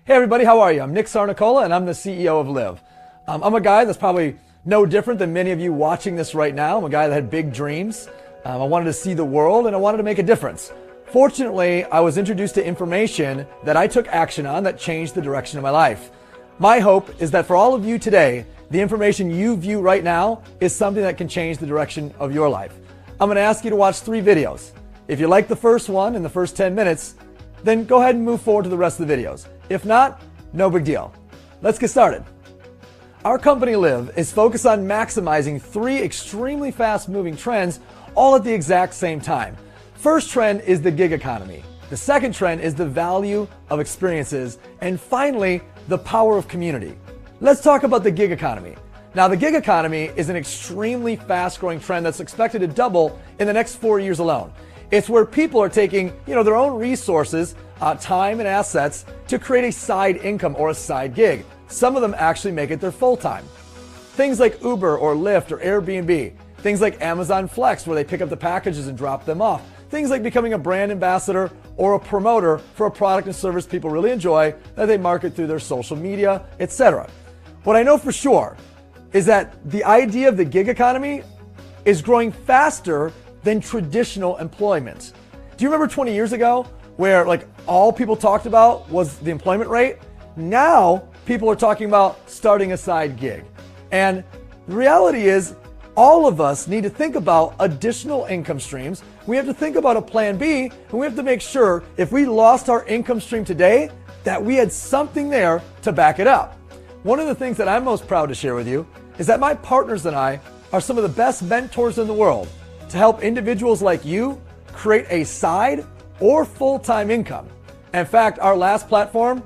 Hey everybody, how are you? I'm Nick Sarnicola and I'm the CEO of Liv. I'm a guy that's probably no different than many of you watching this right now. I'm a guy that had big dreams. I wanted to see the world and I wanted to make a difference. Fortunately, I was introduced to information that I took action on that changed the direction of my life. My hope is that for all of you today, the information you view right now is something that can change the direction of your life. I'm going to ask you to watch 3 videos. If you like the first one in the first 10 minutes, then go ahead and move forward to the rest of the videos. If not, no big deal. Let's get started. Our company Liv is focused on maximizing 3 extremely fast-moving trends all at the exact same time. First trend is the gig economy. The second trend is the value of experiences. And finally, the power of community. Let's talk about the gig economy. Now, the gig economy is an extremely fast-growing trend that's expected to double in the next 4 years alone. It's where people are taking, their own resources, time and assets to create a side income or a side gig. Some of them actually make it their full-time. Things like Uber or Lyft or Airbnb. Things like Amazon Flex, where they pick up the packages and drop them off. Things like becoming a brand ambassador or a promoter for a product and service people really enjoy that they market through their social media, etc. What I know for sure is that the idea of the gig economy is growing faster than traditional employment. Do you remember 20 years ago where all people talked about was the employment rate? Now people are talking about starting a side gig. And the reality is all of us need to think about additional income streams. We have to think about a plan B, and we have to make sure if we lost our income stream today that we had something there to back it up. One of the things that I'm most proud to share with you is that my partners and I are some of the best mentors in the world to help individuals like you create a side or full-time income. In fact, our last platform,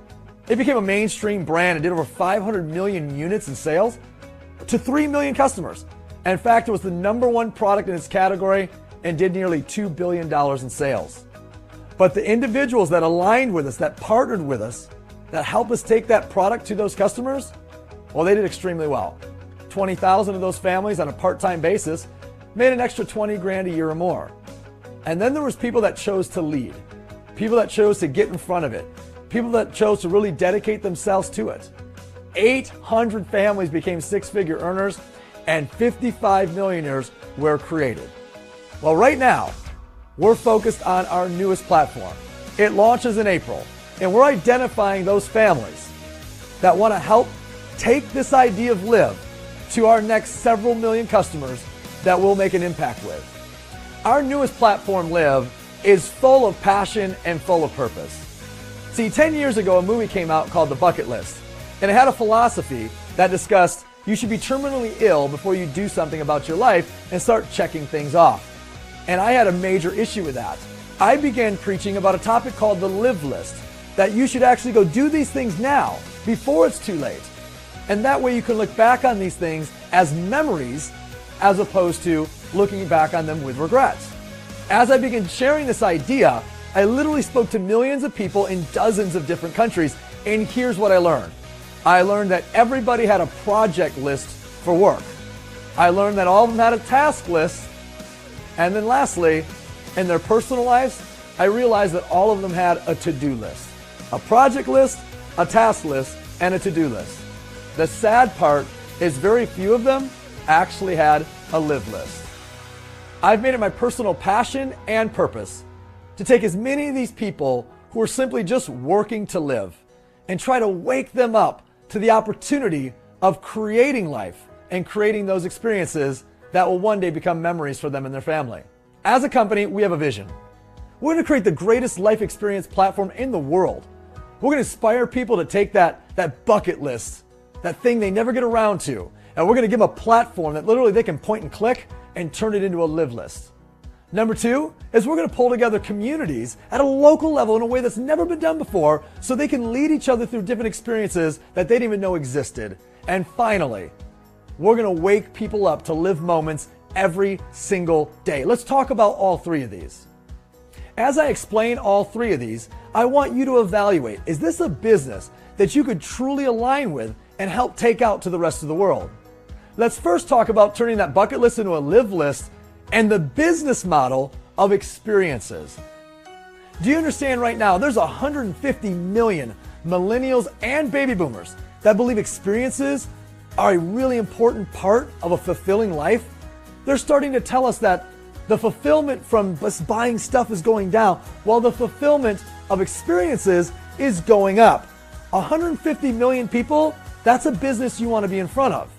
it became a mainstream brand and did over 500 million units in sales to 3 million customers. In fact, it was the #1 product in its category and did nearly $2 billion in sales. But the individuals that aligned with us, that partnered with us, that helped us take that product to those customers, well, they did extremely well. 20,000 of those families on a part-time basis made an extra 20 grand a year or more. And then there was people that chose to lead, people that chose to get in front of it, people that chose to really dedicate themselves to it. 800 families became 6-figure earners and 55 millionaires were created. Well, right now, we're focused on our newest platform. It launches in April, and we're identifying those families that want to help take this idea of Liv to our next several million customers that we'll make an impact with. Our newest platform, Liv, is full of passion and full of purpose. See, 10 years ago, a movie came out called The Bucket List, and it had a philosophy that discussed you should be terminally ill before you do something about your life and start checking things off. And I had a major issue with that. I began preaching about a topic called the Liv List, that you should actually go do these things now before it's too late. And that way you can look back on these things as memories as opposed to looking back on them with regrets. As I began sharing this idea, I literally spoke to millions of people in dozens of different countries, and here's what I learned. I learned that everybody had a project list for work. I learned that all of them had a task list. And then lastly, in their personal lives, I realized that all of them had a to-do list. A project list, a task list, and a to-do list. The sad part is very few of them actually had a Liv list. I've made it my personal passion and purpose to take as many of these people who are simply just working to live and try to wake them up to the opportunity of creating life and creating those experiences that will one day become memories for them and their family. As a company, we have a vision. We're going to create the greatest life experience platform in the world. We're going to inspire people to take that bucket list, that thing they never get around to, and we're going to give them a platform that literally they can point and click and turn it into a Liv list. Number 2 is we're going to pull together communities at a local level in a way that's never been done before so they can lead each other through different experiences that they didn't even know existed. And finally, we're going to wake people up to live moments every single day. Let's talk about all 3 of these. As I explain all 3 of these, I want you to evaluate, is this a business that you could truly align with and help take out to the rest of the world? Let's first talk about turning that bucket list into a Liv list and the business model of experiences. Do you understand right now there's 150 million millennials and baby boomers that believe experiences are a really important part of a fulfilling life, they're starting to tell us that the fulfillment from us buying stuff is going down, while the fulfillment of experiences is going up. 150 million people, that's a business you want to be in front of.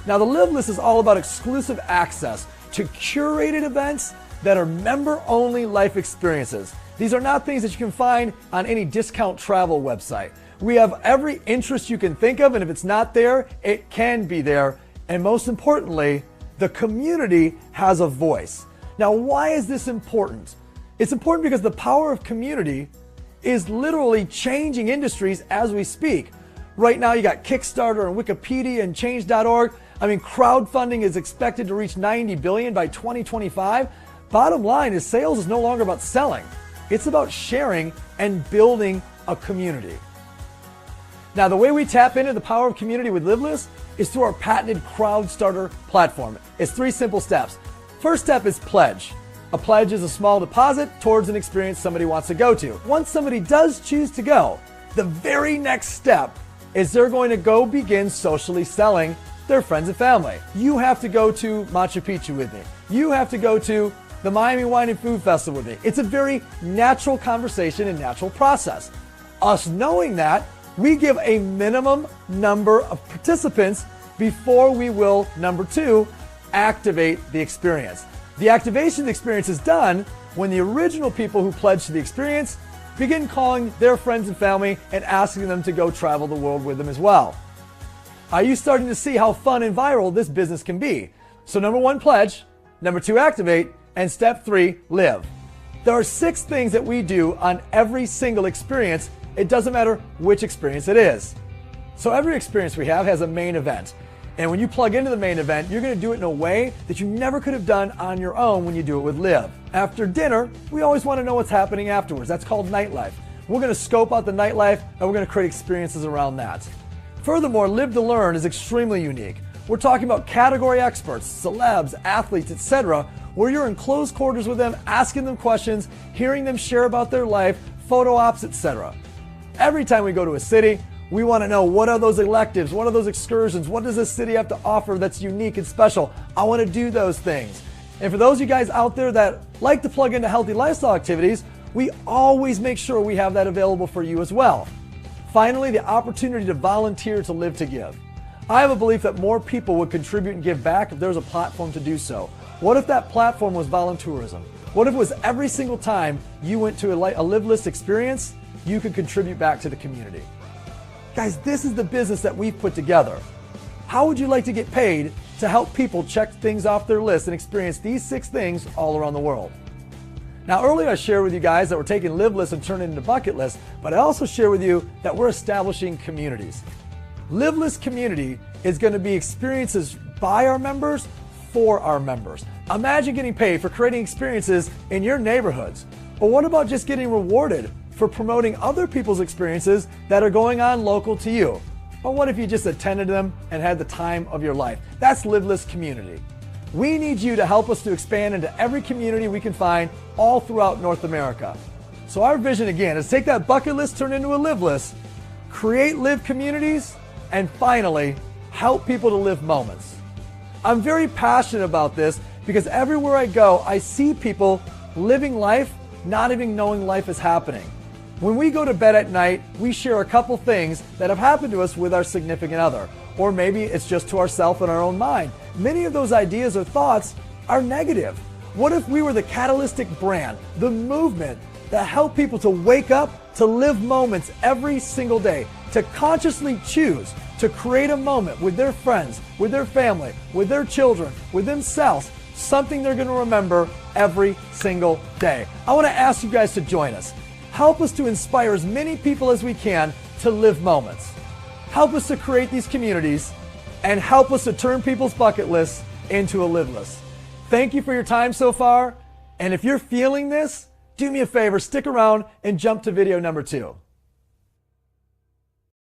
Now, the Live List is all about exclusive access to curated events that are member-only life experiences. These are not things that you can find on any discount travel website. We have every interest you can think of, and if it's not there, it can be there. And most importantly, the community has a voice. Now, why is this important? It's important because the power of community is literally changing industries as we speak. Right now, you got Kickstarter and Wikipedia and Change.org. I mean, crowdfunding is expected to reach $90 billion by 2025. Bottom line is sales is no longer about selling. It's about sharing and building a community. Now, the way we tap into the power of community with Live List is through our patented crowd starter platform. It's 3 simple steps. First step is pledge. A pledge is a small deposit towards an experience somebody wants to go to. Once somebody does choose to go, the very next step is they're going to go begin socially selling their friends and family. You have to go to Machu Picchu with me. You have to go to the Miami Wine and Food Festival with me. It's a very natural conversation and natural process. Us knowing that, we give a minimum number of participants before we will, number 2, activate the experience. The activation of the experience is done when the original people who pledged to the experience begin calling their friends and family and asking them to go travel the world with them as well. Are you starting to see how fun and viral this business can be? So number 1, pledge. Number 2, activate. And step 3, live. There are 6 things that we do on every single experience. It doesn't matter which experience it is. So every experience we have has a main event. And when you plug into the main event, you're going to do it in a way that you never could have done on your own when you do it with Live. After dinner, we always want to know what's happening afterwards. That's called nightlife. We're going to scope out the nightlife and we're going to create experiences around that. Furthermore, Live to Learn is extremely unique. We're talking about category experts, celebs, athletes, etc., where you're in close quarters with them, asking them questions, hearing them share about their life, photo ops, etc. Every time we go to a city, we want to know, what are those electives? What are those excursions? What does this city have to offer that's unique and special? I want to do those things. And for those of you guys out there that like to plug into healthy lifestyle activities, we always make sure we have that available for you as well. Finally, the opportunity to volunteer to Live to Give. I have a belief that more people would contribute and give back if there was a platform to do so. What if that platform was volunteerism? What if it was every single time you went to a Live List experience, you could contribute back to the community? Guys, this is the business that we've put together. How would you like to get paid to help people check things off their list and experience these 6 things all around the world? Now, earlier I shared with you guys that we're taking Live Lists and turning it into bucket lists, but I also share with you that we're establishing communities. Live List community is going to be experiences by our members for our members. Imagine getting paid for creating experiences in your neighborhoods. Or what about just getting rewarded for promoting other people's experiences that are going on local to you? Or what if you just attended them and had the time of your life? That's Live List community. We need you to help us to expand into every community we can find all throughout North America. So our vision again is take that bucket list, turn it into a Live List, create live communities, and finally, help people to live moments. I'm very passionate about this because everywhere I go, I see people living life, not even knowing life is happening. When we go to bed at night, we share a couple things that have happened to us with our significant other. Or maybe it's just to ourselves in our own mind. Many of those ideas or thoughts are negative. What if we were the catalytic brand, the movement that helped people to wake up, to live moments every single day, to consciously choose to create a moment with their friends, with their family, with their children, with themselves, something they're going to remember every single day. I want to ask you guys to join us. Help us to inspire as many people as we can to live moments. Help us to create these communities and help us to turn people's bucket lists into a Live List. Thank you for your time so far. And if you're feeling this, do me a favor, stick around and jump to video number 2.